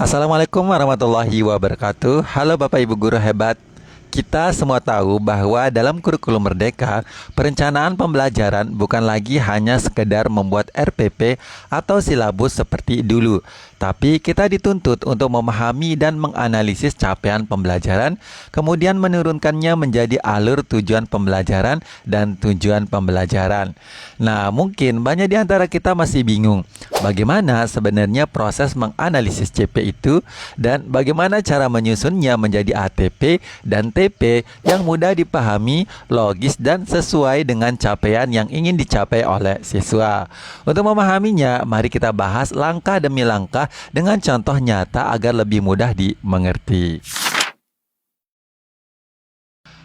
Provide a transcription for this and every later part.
Assalamualaikum warahmatullahi wabarakatuh. Halo Bapak Ibu guru hebat. Kita semua tahu bahwa dalam kurikulum Merdeka, perencanaan pembelajaran bukan lagi hanya sekedar membuat RPP atau silabus seperti dulu, tapi kita dituntut untuk memahami dan menganalisis capaian pembelajaran, kemudian menurunkannya menjadi alur tujuan pembelajaran dan tujuan pembelajaran. Nah, mungkin banyak di antara kita masih bingung bagaimana sebenarnya proses menganalisis CP itu dan bagaimana cara menyusunnya menjadi ATP dan TP yang mudah dipahami, logis, dan sesuai dengan capaian yang ingin dicapai oleh siswa. Untuk memahaminya, mari kita bahas langkah demi langkah dengan contoh nyata agar lebih mudah dimengerti.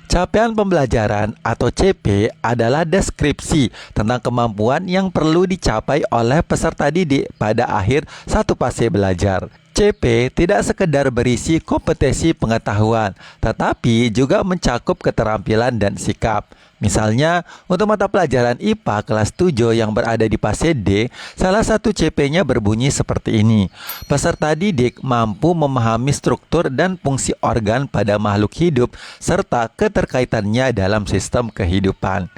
Capaian pembelajaran atau CP adalah deskripsi tentang kemampuan yang perlu dicapai oleh peserta didik pada akhir satu fase belajar. CP tidak sekedar berisi kompetensi pengetahuan, tetapi juga mencakup keterampilan dan sikap. Misalnya, untuk mata pelajaran IPA kelas 7 yang berada di fase D, salah satu CP-nya berbunyi seperti ini. Peserta didik mampu memahami struktur dan fungsi organ pada makhluk hidup serta keterkaitannya dalam sistem kehidupan.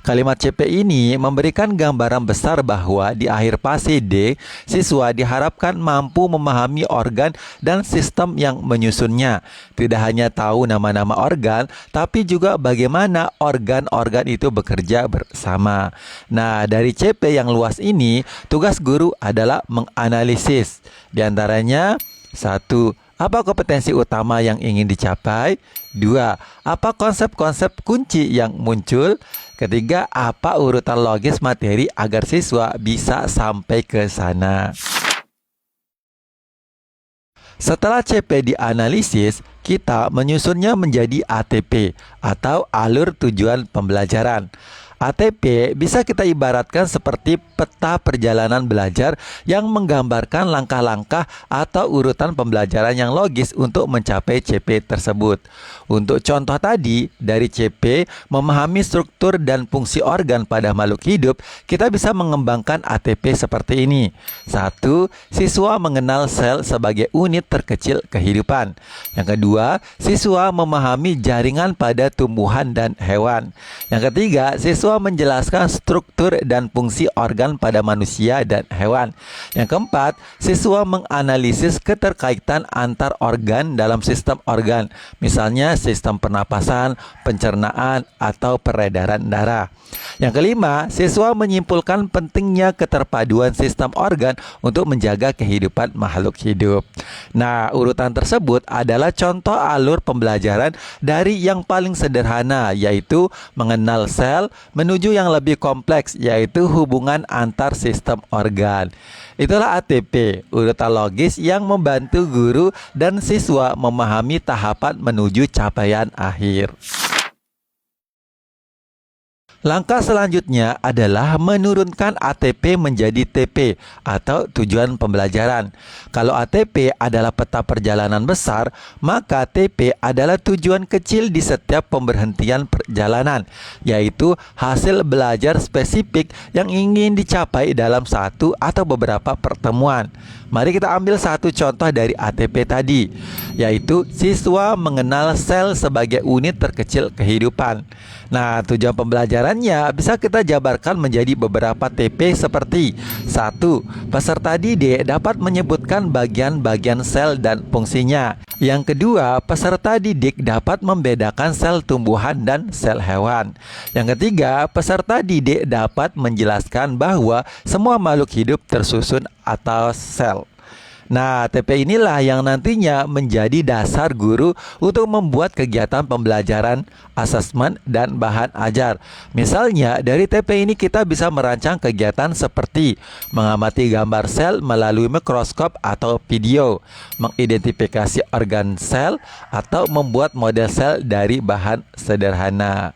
Kalimat CP ini memberikan gambaran besar bahwa di akhir fase D, siswa diharapkan mampu memahami organ dan sistem yang menyusunnya. Tidak hanya tahu nama-nama organ, tapi juga bagaimana organ-organ itu bekerja bersama. Nah, dari CP yang luas ini, tugas guru adalah menganalisis. Di antaranya, 1. Apa kompetensi utama yang ingin dicapai? 2. Apa konsep-konsep kunci yang muncul? Ketiga, apa urutan logis materi agar siswa bisa sampai ke sana? Setelah CP dianalisis, kita menyusunnya menjadi ATP atau alur tujuan pembelajaran. ATP bisa kita ibaratkan seperti peta perjalanan belajar yang menggambarkan langkah-langkah atau urutan pembelajaran yang logis untuk mencapai CP tersebut. Untuk contoh tadi, dari CP memahami struktur dan fungsi organ pada makhluk hidup, kita bisa mengembangkan ATP seperti ini. 1. Siswa mengenal sel sebagai unit terkecil kehidupan. Yang kedua, siswa memahami jaringan pada tumbuhan dan hewan. Yang ketiga, siswa menjelaskan struktur dan fungsi organ pada manusia dan hewan. Yang keempat, siswa menganalisis keterkaitan antar organ dalam sistem organ, misalnya sistem pernapasan, pencernaan, atau peredaran darah. Yang kelima, siswa menyimpulkan pentingnya keterpaduan sistem organ untuk menjaga kehidupan makhluk hidup. Nah, urutan tersebut adalah contoh alur pembelajaran dari yang paling sederhana, yaitu mengenal sel, menuju yang lebih kompleks, yaitu hubungan antar sistem organ. Itulah ATP, urutan logis yang membantu guru dan siswa memahami tahapan menuju capaian akhir. Langkah selanjutnya adalah menurunkan ATP menjadi TP atau tujuan pembelajaran. Kalau ATP adalah peta perjalanan besar, maka TP adalah tujuan kecil di setiap pemberhentian perjalanan, yaitu hasil belajar spesifik yang ingin dicapai dalam satu atau beberapa pertemuan. Mari kita ambil satu contoh dari ATP tadi, yaitu siswa mengenal sel sebagai unit terkecil kehidupan. Nah, tujuan pembelajarannya bisa kita jabarkan menjadi beberapa TP seperti 1. Peserta didik dapat menyebutkan bagian-bagian sel dan fungsinya. Yang kedua, peserta didik dapat membedakan sel tumbuhan dan sel hewan. Yang ketiga, peserta didik dapat menjelaskan bahwa semua makhluk hidup tersusun atas sel. Nah, TP inilah yang nantinya menjadi dasar guru untuk membuat kegiatan pembelajaran, asesmen, dan bahan ajar. Misalnya, dari TP ini kita bisa merancang kegiatan seperti mengamati gambar sel melalui mikroskop atau video, mengidentifikasi organ sel, atau membuat model sel dari bahan sederhana.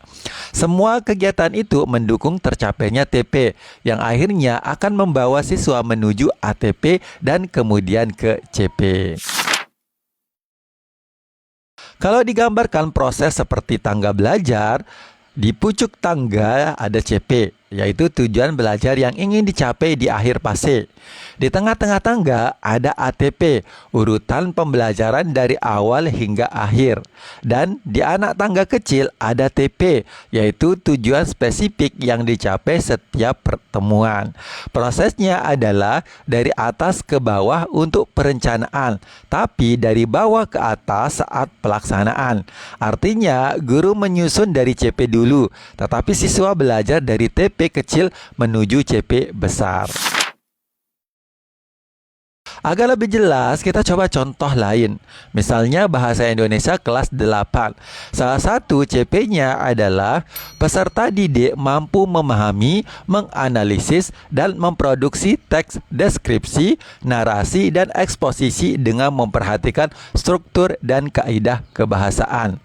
Semua kegiatan itu mendukung tercapainya TP, yang akhirnya akan membawa siswa menuju ATP dan kemudian ke CP. Kalau digambarkan proses seperti tangga belajar, di pucuk tangga ada CP, yaitu tujuan belajar yang ingin dicapai di akhir fase. Di tengah-tengah tangga ada ATP, urutan pembelajaran dari awal hingga akhir. Dan di anak tangga kecil ada TP, yaitu tujuan spesifik yang dicapai setiap pertemuan. Prosesnya adalah dari atas ke bawah untuk perencanaan, tapi dari bawah ke atas saat pelaksanaan. Artinya, guru menyusun dari CP dulu, tetapi siswa belajar dari TP kecil menuju CP besar. Agar lebih jelas, kita coba contoh lain. Misalnya bahasa Indonesia kelas 8. Salah satu CP-nya adalah peserta didik mampu memahami, menganalisis, dan memproduksi teks deskripsi, narasi, dan eksposisi dengan memperhatikan struktur dan kaidah kebahasaan.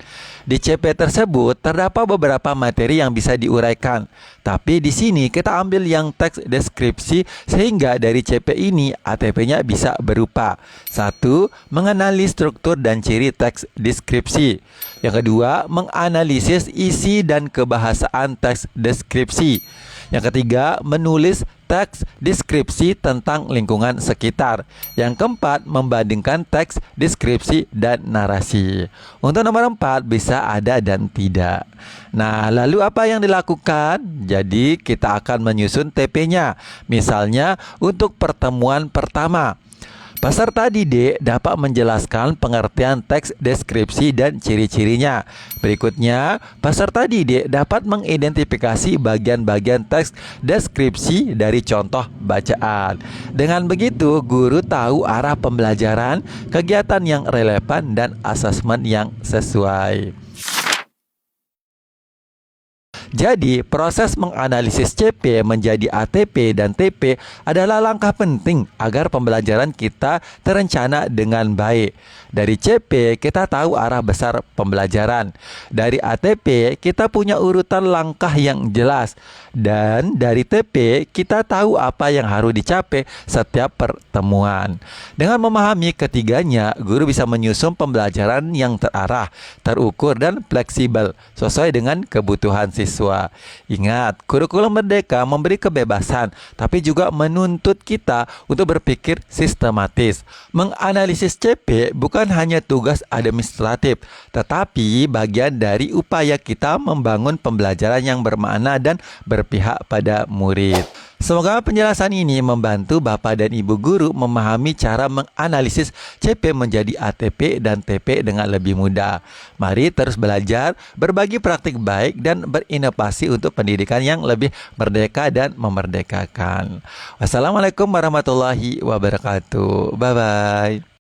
Di CP tersebut terdapat beberapa materi yang bisa diuraikan. Tapi di sini kita ambil yang teks deskripsi sehingga dari CP ini ATP-nya bisa berupa 1. Mengenali struktur dan ciri teks deskripsi. Yang kedua, menganalisis isi dan kebahasaan teks deskripsi. Yang ketiga, menulis teks deskripsi tentang lingkungan sekitar. Yang keempat, membandingkan teks deskripsi dan narasi. Untuk nomor 4 bisa ada dan tidak. Nah, lalu apa yang dilakukan? Jadi kita akan menyusun TP-nya. Misalnya untuk pertemuan pertama, peserta didik dapat menjelaskan pengertian teks deskripsi dan ciri-cirinya. Berikutnya, peserta didik dapat mengidentifikasi bagian-bagian teks deskripsi dari contoh bacaan. Dengan begitu, guru tahu arah pembelajaran, kegiatan yang relevan, dan asesmen yang sesuai. Jadi, proses menganalisis CP menjadi ATP dan TP adalah langkah penting agar pembelajaran kita terencana dengan baik. Dari CP, kita tahu arah besar pembelajaran. Dari ATP, kita punya urutan langkah yang jelas. Dan dari TP, kita tahu apa yang harus dicapai setiap pertemuan. Dengan memahami ketiganya, guru bisa menyusun pembelajaran yang terarah, terukur, dan fleksibel sesuai dengan kebutuhan siswa. Ingat, kurikulum merdeka memberi kebebasan, tapi juga menuntut kita untuk berpikir sistematis. Menganalisis CP bukan hanya tugas administratif, tetapi bagian dari upaya kita membangun pembelajaran yang bermakna dan berpihak pada murid. Semoga penjelasan ini membantu Bapak dan Ibu guru memahami cara menganalisis CP menjadi ATP dan TP dengan lebih mudah. Mari terus belajar, berbagi praktik baik, dan berinovasi untuk pendidikan yang lebih merdeka dan memerdekakan. Wassalamualaikum warahmatullahi wabarakatuh. Bye-bye.